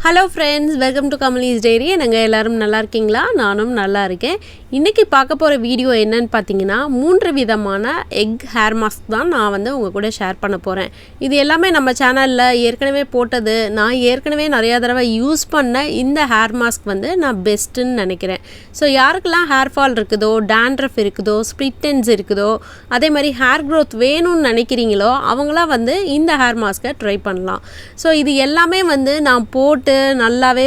Hello friends, welcome to KamalisDiary. நாங்க எல்லாரும் நல்லா இருக்கீங்களா? நானும் நல்லா இருக்கேன். இன்னைக்கு பார்க்க போற வீடியோ என்னன்னு பாத்தீங்கன்னா, மூன்று விதமான எக் ஹேர் மாஸ்க் தான் நான் உங்க கூட ஷேர் பண்ண போறேன். இது எல்லாமே நம்ம சேனல்ல ஏற்கனவே போட்டது. நான் ஏற்கனவே நிறைய தடவை யூஸ் பண்ண இந்த ஹேர் மாஸ்க் நான் பெஸ்ட்னு நினைக்கிறேன். சோ யாருக்கெல்லாம் ஹேர் ஃபால் இருக்குதோ, dandruff இருக்குதோ, splitends இருக்குதோ, அதே மாதிரி ஹேர் growth வேணும்னு நினைக்கிறீங்களோ, அவங்களா இந்த ஹேர் மாஸ்கை ட்ரை பண்ணலாம். சோ இது எல்லாமே நான் போட்டு நல்லாவே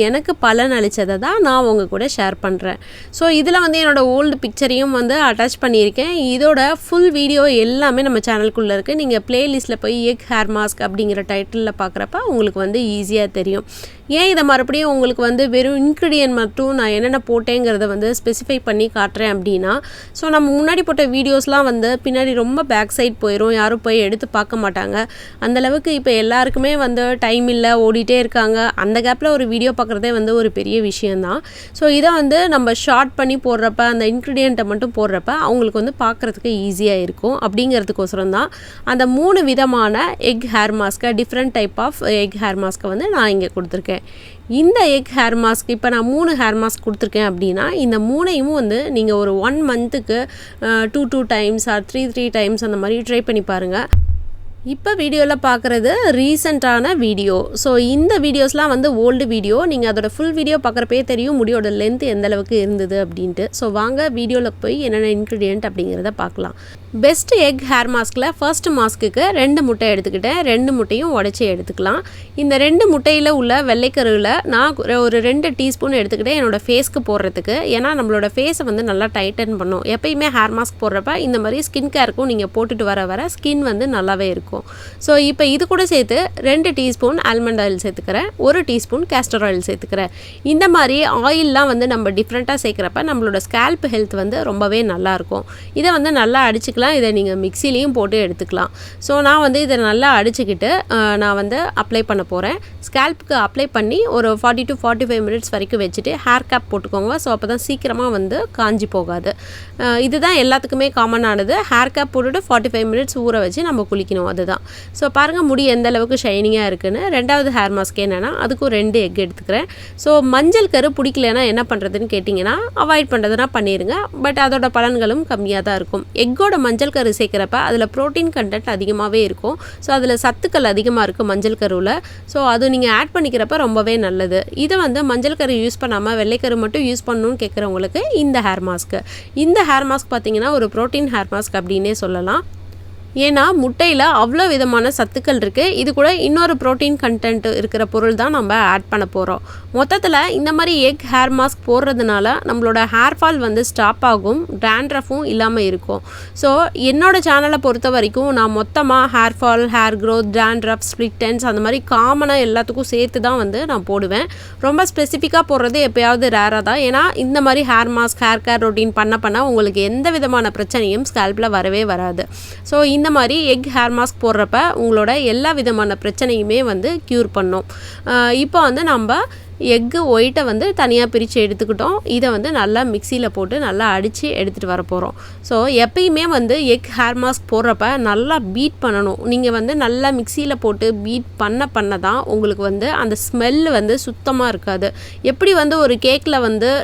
எனக்கு பலன் அளிச்சதை தான் நான் உங்க கூட ஷேர் பண்றேன். ஸோ இதில் என்னோட ஓல்டு பிக்சரையும் அட்டாச் பண்ணியிருக்கேன். இதோட ஃபுல் வீடியோ எல்லாமே நம்ம சேனலுக்குள்ளே இருக்குது. நீங்கள் பிளேலிஸ்ட்டில் போய் எக் ஹேர் மாஸ்க் அப்படிங்கிற டைட்டிலில் பார்க்குறப்ப உங்களுக்கு ஈஸியாக தெரியும். ஏன் இதை மறுபடியும் உங்களுக்கு வெறும் இன்க்ரீடியன்ட் மட்டும் நான் என்னென்ன போட்டேங்கிறத ஸ்பெசிஃபை பண்ணி காட்டுறேன் அப்படின்னா, ஸோ நம்ம முன்னாடி போட்ட வீடியோஸ்லாம் பின்னாடி ரொம்ப பேக் சைட் போயிடும், யாரும் போய் எடுத்து பார்க்க மாட்டாங்க. அந்தளவுக்கு இப்போ எல்லாருக்குமே டைம் இல்லை, ஓடிட்டே இருக்காங்க. அந்த கேப்பில் ஒரு வீடியோ பார்க்குறதே ஒரு பெரிய விஷயந்தான். ஸோ இதை நம்ம ஷார்ட் பண்ணி போடுறப்ப, அந்த இன்க்ரீடியண்ட்டை மட்டும் போடுறப்ப அவங்களுக்கு பார்க்குறதுக்கு ஈஸியாக இருக்கும். அப்படிங்கிறதுக்கோசரம் தான் அந்த 3 விதமான எக் ஹேர் மாஸ்க்கை, different type of egg hair மாஸ்க்கை நான் இங்கே கொடுத்துருக்கேன். இந்த எக் ஹேர் மாஸ்க் இப்போ நான் 3 ஹேர் மாஸ்க் கொடுத்துருக்கேன் அப்படின்னா, இந்த 3ஐயும் நீங்கள் ஒரு 1 மந்த்துக்கு 2 டைம்ஸ் ஆர் 3 டைம்ஸ் அந்த மாதிரி ட்ரை பண்ணி பாருங்கள். இப்போ வீடியோவில் பார்க்குறது ரீசெண்டான வீடியோ. ஸோ இந்த வீடியோஸ்லாம் ஓல்டு வீடியோ. நீங்கள் அதோட ஃபுல் வீடியோ பார்க்குறப்பே தெரியும் முடியோட லென்த் எந்த அளவுக்கு இருந்தது அப்படின்ட்டு. ஸோ வாங்க வீடியோவில் போய் என்னென்ன இன்க்ரீடியன்ட் அப்படிங்கிறத பார்க்கலாம். பெஸ்ட் எக் ஹேர் மாஸ்கில் ஃபர்ஸ்ட் மாஸ்க்குக்கு 2 முட்டை எடுத்துக்கிட்டேன். 2 முட்டையும் உடச்சி எடுத்துக்கலாம். இந்த 2 முட்டையில் உள்ள வெள்ளைக்கருவில் நான் ஒரு 2 டீஸ்பூன் எடுத்துக்கிட்டேன் என்னோடய ஃபேஸ்க்கு போடுறதுக்கு. ஏன்னா நம்மளோட ஃபேஸை நல்லா டைட்டன் பண்ணும். எப்பயுமே ஹேர் மாஸ்க் போடுறப்ப இந்த மாதிரி ஸ்கின் கேருக்கும் நீங்கள் போட்டுட்டு வர ஸ்கின் நல்லாவே இருக்கும். ஸோ இப்போ இது கூட சேர்த்து 2 டீஸ்பூன் ஆல்மண்ட் ஆயில் சேர்த்துக்கிறேன், 1 டீஸ்பூன் கேஸ்டர் ஆயில் சேர்த்துக்கிறேன். இந்த மாதிரி ஆயிலெலாம் நம்ம டிஃப்ரெண்ட்டாக சேர்க்குறப்ப நம்மளோட ஸ்கேல்ப் ஹெல்த் ரொம்பவே நல்லாயிருக்கும். இதை நல்லா அடிச்சுக்கலாம். இதை நீங்கள் மிக்சிலையும் போட்டு எடுத்துக்கலாம். ஸோ நான் இதை நல்லா அடிச்சுக்கிட்டு நான் அப்ளை பண்ண போகிறேன். ஸ்கேல்ப்புக்கு அப்ளை பண்ணி ஒரு 40 to 45 மினிட்ஸ் வரைக்கும் வச்சுட்டு ஹேர் கேப் போட்டுக்கோங்க. ஸோ அப்போ தான் சீக்கிரமாக காஞ்சி போகாது. இதுதான் எல்லாத்துக்குமே காமனானது. ஹேர் கேப் போட்டுட்டு 45 மினிட்ஸ் ஊற வச்சு நம்ம குளிக்கணும். அதுதான். ஸோ பாருங்கள் முடி எந்த அளவுக்கு ஷைனிங்காக இருக்குன்னு. ரெண்டாவது ஹேர் மாஸ்க் என்னென்னா, அதுக்கும் 2 எக் எடுத்துக்கிறேன். ஸோ மஞ்சள் கரு பிடிக்கலன்னா என்ன பண்ணுறதுன்னு கேட்டிங்கன்னா, அவாய்ட் பண்ணுறதுனா பண்ணிடுங்க. பட் அதோட பலன்களும் கம்மியாக தான் இருக்கும். எக்கோட மஞ்சள் கரு சேர்க்குறப்ப அதில் ப்ரோட்டீன் கண்டென்ட் அதிகமாகவே இருக்கும். ஸோ அதில் சத்துக்கள் அதிகமாக இருக்குது மஞ்சள் கருவில். ஸோ அது நீங்கள் ஆட் பண்ணிக்கிறப்ப ரொம்பவே நல்லது. இதை மஞ்சள் கரு யூஸ் பண்ணாமல் வெள்ளைக்கரு மட்டும் யூஸ் பண்ணணும்னு கேட்குறவங்களுக்கு இந்த ஹேர் மாஸ்க்கு. இந்த ஹேர் மாஸ்க் பார்த்திங்கன்னா ஒரு ப்ரோட்டீன் ஹேர் மாஸ்க் அப்படின்னே சொல்லலாம். ஏன்னா முட்டையில் அவ்வளோ விதமான சத்துக்கள் இருக்குது. இது கூட இன்னொரு ப்ரோட்டீன் கண்டென்ட் இருக்கிற பொருள் தான் நம்ம ஆட் பண்ண போகிறோம். மொத்தத்தில் இந்த மாதிரி எக் ஹேர் மாஸ்க் போடுறதுனால நம்மளோட ஹேர் ஃபால் ஸ்டாப் ஆகும், dandruffும் இல்லாமல் இருக்கும். ஸோ என்னோடய சேனலை பொறுத்த வரைக்கும் நான் மொத்தமாக hair fall, hair growth, dandruff, splitends அந்த மாதிரி காமனாக எல்லாத்துக்கும் சேர்த்து தான் நான் போடுவேன். ரொம்ப ஸ்பெசிஃபிக்காக போடுறது எப்போயாவது ரேராக தான். ஏன்னா இந்த மாதிரி hair mask, hair care routine பண்ண உங்களுக்கு எந்த விதமான பிரச்சனையும் ஸ்கேல்பில் வரவே வராது. ஸோ இந்த மாதிரி எக் ஹேர் மாஸ்க் போடுறப்ப உங்களோட எல்லா விதமான பிரச்சனையுமே க்யூர் பண்ணும். இப்போ நம்ம எக்கு ஒயிட்டை தனியாக பிரித்து எடுத்துக்கிட்டோம். இதை நல்லா மிக்சியில் போட்டு நல்லா அடித்து எடுத்துகிட்டு வர போகிறோம். ஸோ எப்பயுமே எக் ஹேர் மாஸ்க் போடுறப்ப நல்லா பீட் பண்ணணும். நீங்கள் நல்லா மிக்சியில் போட்டு பீட் பண்ண தான் உங்களுக்கு அந்த ஸ்மெல்லு சுத்தமாக இருக்காது. எப்படி ஒரு கேக்கில்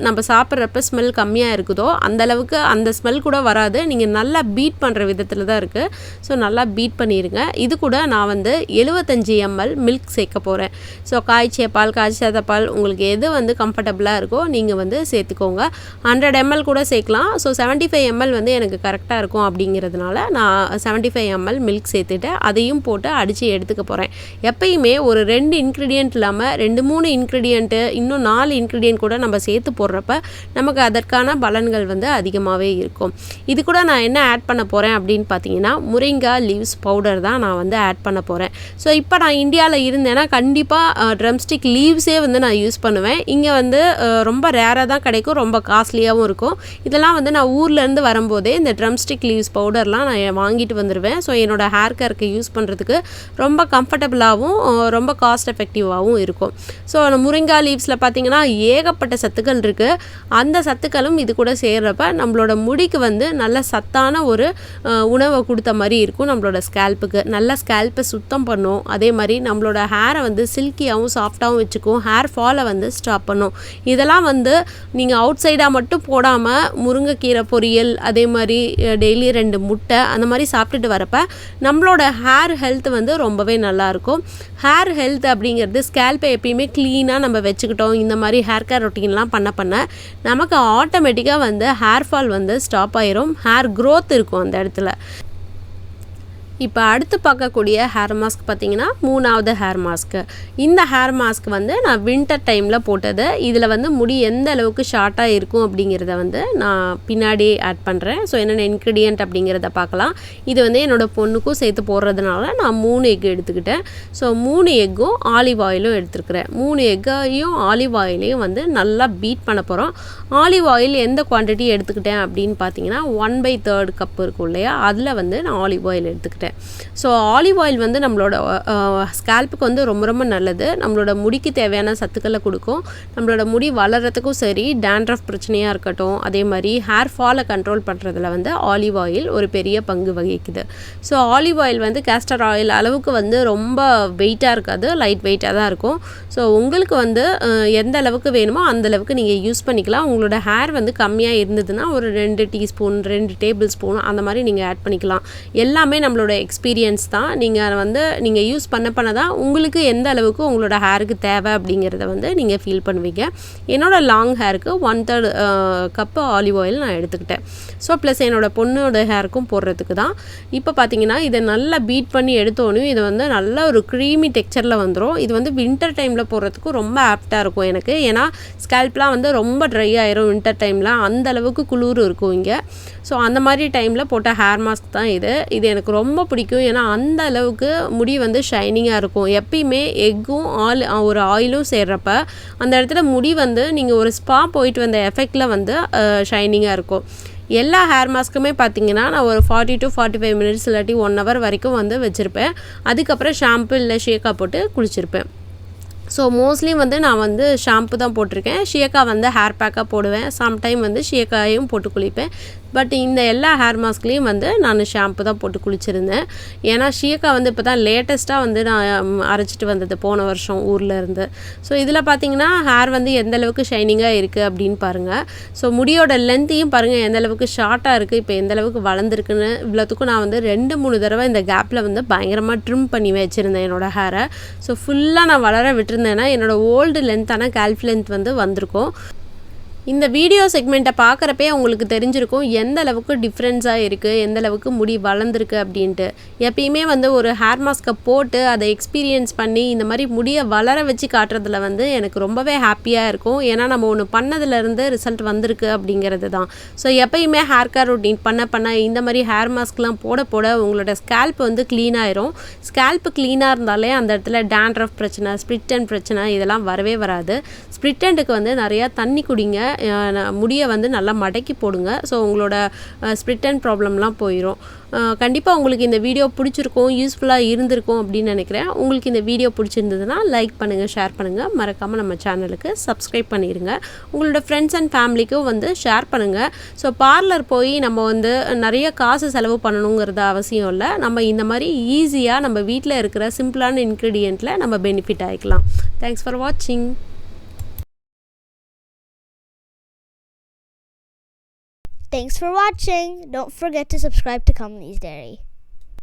நம்ம சாப்பிட்றப்ப ஸ்மெல் கம்மியாக இருக்குதோ அந்தளவுக்கு அந்த ஸ்மெல் கூட வராது. நீங்கள் நல்லா பீட் பண்ணுற விதத்தில் தான் இருக்குது. ஸோ நல்லா பீட் பண்ணிடுங்க. இது கூட நான் 75 ml மில்க் சேர்க்க போகிறேன். ஸோ காய்ச்சிய பால், காய்ச்சாத பால் உங்களுக்கு எது கம்ஃபர்டபுளாக இருக்கோ நீங்கள் சேர்த்துக்கோங்க. 100 ml கூட சேர்க்கலாம். ஸோ 75 ml எனக்கு கரெக்டாக இருக்கும். அப்படிங்கிறதுனால நான் 75 ml மில்க் சேர்த்துட்டு அதையும் போட்டு அடித்து எடுத்துக்க போகிறேன். எப்பயுமே ஒரு 2 இன்க்ரீடியன்ட் இல்லாமல் 2-3 இன்க்ரீடியண்ட்டு, இன்னும் 4 இன்க்ரீடியன்ட் கூட நம்ம சேர்த்து போடுறப்ப நமக்கு அதற்கான பலன்கள் அதிகமாகவே இருக்கும். இது கூட நான் என்ன ஆட் பண்ண போகிறேன் அப்படின்னு பார்த்தீங்கன்னா, முரிங்கா லீவ்ஸ் பவுடர் தான் நான் ஆட் பண்ண போகிறேன். ஸோ இப்போ நான் இந்தியாவில் இருந்தேன்னா கண்டிப்பாக ட்ரம்ஸ்டிக் லீவ்ஸே நான் நான் யூஸ் பண்ணுவேன். இங்கே வந்து ரொம்ப ரேராக தான் கிடைக்கும், ரொம்ப காஸ்ட்லியாகவும் இருக்கும். இதெல்லாம் வந்து நான் ஊர்லேருந்து வரும்போதே இந்த ட்ரம்ஸ்டிக் லீவ்ஸ் பவுடர்லாம் நான் வாங்கிட்டு வந்துடுவேன். ஸோ என்னோடய ஹேர் கேருக்கு யூஸ் பண்ணுறதுக்கு ரொம்ப கம்ஃபர்டபுளாகவும் ரொம்ப காஸ்ட் எஃபெக்டிவாகவும் இருக்கும். ஸோ முருங்கா லீவ்ஸில் பார்த்திங்கன்னா ஏகப்பட்ட சத்துக்கள் இருக்குது. அந்த சத்துக்களும் இது கூட சேர்றப்ப நம்மளோட முடிக்கு வந்து நல்ல சத்தான ஒரு உணவை கொடுத்த மாதிரி இருக்கும். நம்மளோட ஸ்கேல்ப்புக்கு நல்ல ஸ்கேல்ப்பை சுத்தம் பண்ணும். அதே மாதிரி நம்மளோட ஹேரை வந்து சில்கியாகவும் சாஃப்டாகவும் வச்சுக்கும். ஹேர் ஃபாலை வந்து ஸ்டாப் பண்ணும். இதெல்லாம் வந்து நீங்கள் அவுட் சைடாக மட்டும் போடாமல் முருங்கைக்கீரை பொரியல், அதே மாதிரி டெய்லி 2 முட்டை அந்த மாதிரி சாப்பிட்டுட்டு வரப்போ நம்மளோட ஹேர் ஹெல்த் வந்து ரொம்பவே நல்லாயிருக்கும். ஹேர் ஹெல்த் அப்படிங்கிறது ஸ்கேல்ப்பை எப்பயுமே க்ளீனாக நம்ம வச்சுக்கிட்டோம், இந்த மாதிரி ஹேர் கேர் ரொட்டீன்லாம் பண்ண நமக்கு ஆட்டோமேட்டிக்காக வந்து ஹேர் ஃபால் வந்து ஸ்டாப் ஆயிரும். ஹேர் க்ரோத் இருக்கும் அந்த இடத்துல. இப்போ அடுத்து பார்க்கக்கூடிய ஹேர் மாஸ்க் பார்த்திங்கன்னா 3வது ஹேர் மாஸ்க்கு. இந்த ஹேர் மாஸ்க் வந்து நான் வின்டர் டைமில் போட்டது. இதில் வந்து முடி எந்த அளவுக்கு ஷார்ட்டாக இருக்கும் அப்படிங்கிறத வந்து நான் பின்னாடி ஆட் பண்ணுறேன். ஸோ என்னென்ன இன்க்ரீடியன்ட் அப்படிங்கிறத பார்க்கலாம். இது வந்து என்னோடய பொண்ணுக்கும் சேர்த்து போடுறதுனால நான் 3 எக் எடுத்துக்கிட்டேன். ஸோ 3 எக்கும் ஆலிவ் ஆயிலும் எடுத்துருக்கிறேன். 3 எக்கையும் ஆலிவ் ஆயிலையும் வந்து நல்லா பீட் பண்ண போகிறோம். ஆலிவ் ஆயில் எந்த குவான்டிட்டி எடுத்துக்கிட்டேன் அப்படின்னு பார்த்தீங்கன்னா 1/3 கப் இருக்கும் இல்லையா, அதில் வந்து நான் ஆலிவ் ஆயில் எடுத்துக்கிட்டேன். ஸோ ஆலிவ் ஆயில் வந்து நம்மளோட ஸ்கேல்ப்புக்கு வந்து ரொம்ப ரொம்ப நல்லது. நம்மளோட முடிக்கு தேவையான சத்துக்களை கொடுக்கும். நம்மளோட முடி வளர்கிறதுக்கும் சரி, டேண்ட்ரஃப் பிரச்சனையாக இருக்கட்டும், அதே மாதிரி ஹேர் ஃபாலை கண்ட்ரோல் பண்ணுறதுல வந்து ஆலிவ் ஆயில் ஒரு பெரிய பங்கு வகிக்குது. ஸோ ஆலிவ் ஆயில் வந்து கேஸ்டர் ஆயில் அளவுக்கு வந்து ரொம்ப வெயிட்டாக இருக்காது, லைட் வெயிட்டாக தான் இருக்கும். ஸோ உங்களுக்கு வந்து எந்த அளவுக்கு வேணுமோ அந்த அளவுக்கு நீங்கள் யூஸ் பண்ணிக்கலாம். உங்களோட ஹேர் வந்து கம்மியாக இருந்ததுன்னா ஒரு 2 டீஸ்பூன் 2 டேபிள் ஸ்பூன் அந்த மாதிரி நீங்கள் ஆட் பண்ணிக்கலாம். எல்லாமே நம்மளோட எக்ஸ்பீரியன்ஸ் தான். நீங்கள் யூஸ் பண்ண தான் உங்களுக்கு எந்த அளவுக்கு உங்களோட ஹேருக்கு தேவை அப்படிங்கிறத வந்து நீங்கள் ஃபீல் பண்ணுவீங்க. என்னோடய லாங் ஹேருக்கு 1/3 கப்பு ஆலிவ் ஆயில் நான் எடுத்துக்கிட்டேன். ஸோ ப்ளஸ் என்னோடய பொண்ணோட ஹேருக்கும் போடுறதுக்கு தான். இப்போ பார்த்தீங்கன்னா இதை நல்லா பீட் பண்ணி எடுத்தோன்னே இது வந்து நல்ல ஒரு க்ரீமி டெக்ஸ்சரில் வந்துடும். இது வந்து வின்டர் டைமில் போடுறதுக்கு ரொம்ப ஆப்டாக இருக்கும் எனக்கு. ஏன்னா ஸ்கேல்ப்லாம் வந்து ரொம்ப ட்ரை ஆயிரும் வின்டர் டைமில், அந்த அளவுக்கு குளிர் இருக்கும் இங்கே. ஸோ அந்த மாதிரி டைமில் போட்ட ஹேர் மாஸ்க் தான் இது. இது எனக்கு ரொம்ப பிடிக்கும். ஏன்னா அந்த அளவுக்கு முடி வந்து ஷைனிங்காக இருக்கும். எப்பயுமே எக்கும் ஒரு ஆயிலும் சேர்றப்ப அந்த இடத்துல முடி வந்து நீங்கள் ஒரு ஸ்பா போயிட்டு வந்த எஃபெக்டில் வந்து ஷைனிங்காக இருக்கும். எல்லா ஹேர் மாஸ்க்குமே பார்த்திங்கன்னா நான் ஒரு 40 to 45 மினிட்ஸ் இல்லாட்டி 1 hour வரைக்கும் வந்து வச்சுருப்பேன். அதுக்கப்புறம் ஷாம்பு இல்லை ஷேக்கா போட்டு குளிச்சிருப்பேன். ஸோ மோஸ்ட்லி வந்து நான் வந்து ஷாம்பு தான் போட்டிருக்கேன். ஷியக்கா வந்து ஹேர் பேக்காக போடுவேன். சம்டைம் வந்து ஷியக்காயும் போட்டு குளிப்பேன். பட் இந்த எல்லா ஹேர் மாஸ்க்லேயும் வந்து நான் ஷாம்பு தான் போட்டு குளிச்சிருந்தேன். ஏன்னா ஷியக்கா வந்து இப்போ தான் லேட்டஸ்ட்டாக வந்து நான் அரைச்சிட்டு வந்தது போன வருஷம் ஊரில் இருந்து. ஸோ இதில் பார்த்தீங்கன்னா ஹேர் வந்து எந்தளவுக்கு ஷைனிங்காக இருக்குது அப்படின்னு பாருங்கள். ஸோ முடியோட லென்த்தையும் பாருங்கள் எந்தளவுக்கு ஷார்ட்டாக இருக்குது, இப்போ எந்தளவுக்கு வளர்ந்துருக்குன்னு. இவ்வளோத்துக்கும் நான் வந்து 2-3 தடவை இந்த கேப்பில் வந்து பயங்கரமாக ட்ரிம் பண்ணி வச்சுருந்தேன் என்னோடய ஹேரை. ஸோ ஃபுல்லாக நான் வளர விட்டுருந்தேன்னா என்னோடய ஓல்டு லென்த்தான கேல்ஃப் லென்த் வந்து வந்திருக்கும். இந்த வீடியோ செக்மெண்ட்டை பார்க்குறப்பே உங்களுக்கு தெரிஞ்சிருக்கும் எந்த அளவுக்கு டிஃப்ரென்ஸாக இருக்குது, எந்த அளவுக்கு முடி வளர்ந்துருக்கு அப்படின்ட்டு. எப்பயுமே வந்து ஒரு ஹேர் மாஸ்க்கை போட்டு அதை எக்ஸ்பீரியன்ஸ் பண்ணி இந்த மாதிரி முடியை வளர வச்சு காட்டுறதுல வந்து எனக்கு ரொம்பவே ஹாப்பியாக இருக்கும். ஏன்னா நம்ம ஒன்று பண்ணதுலேருந்து ரிசல்ட் வந்திருக்கு அப்படிங்கிறது தான். ஸோ எப்பயுமே ஹேர் கேர் ரொட்டீன் பண்ண இந்த மாதிரி ஹேர் மாஸ்க்லாம் போட உங்களோட ஸ்கேல்ப் வந்து க்ளீன் ஆயிரும். ஸ்கேல்ப்பு க்ளீனாக இருந்தாலே அந்த இடத்துல டேண்ட்ரஃப் பிரச்சனை, ஸ்ப்ளிட்டன் பிரச்சனை இதெல்லாம் வரவே வராது. ஸ்ப்ளிட்டன்ட்டுக்கு வந்து நிறையா தண்ணி குடிங்க, முடியை வந்து நல்லா மடக்கி போடுங்க. ஸோ உங்களோட ஸ்ப்ளிட்டன் ப்ராப்ளம்லாம் போயிடும். கண்டிப்பாக உங்களுக்கு இந்த வீடியோ பிடிச்சிருக்கும், யூஸ்ஃபுல்லாக இருந்திருக்கும் அப்படின்னு நினைக்கிறேன். உங்களுக்கு இந்த வீடியோ பிடிச்சிருந்ததுன்னா லைக் பண்ணுங்கள், ஷேர் பண்ணுங்கள், மறக்காமல் நம்ம சேனலுக்கு சப்ஸ்கிரைப் பண்ணிடுங்க. உங்களோட ஃப்ரெண்ட்ஸ் அண்ட் ஃபேமிலிக்கும் வந்து ஷேர் பண்ணுங்கள். ஸோ பார்லர் போய் நம்ம வந்து நிறைய காசு செலவு பண்ணணுங்கிறது அவசியம் இல்லை. நம்ம இந்த மாதிரி ஈஸியாக நம்ம வீட்டில் இருக்கிற சிம்பிளான இன்க்ரீடியண்ட்டில் நம்ம பெனிஃபிட் ஆகிக்கலாம். தேங்க்ஸ் ஃபார் வாட்சிங். Thanks for watching. Don't forget to subscribe to KamalisDiary.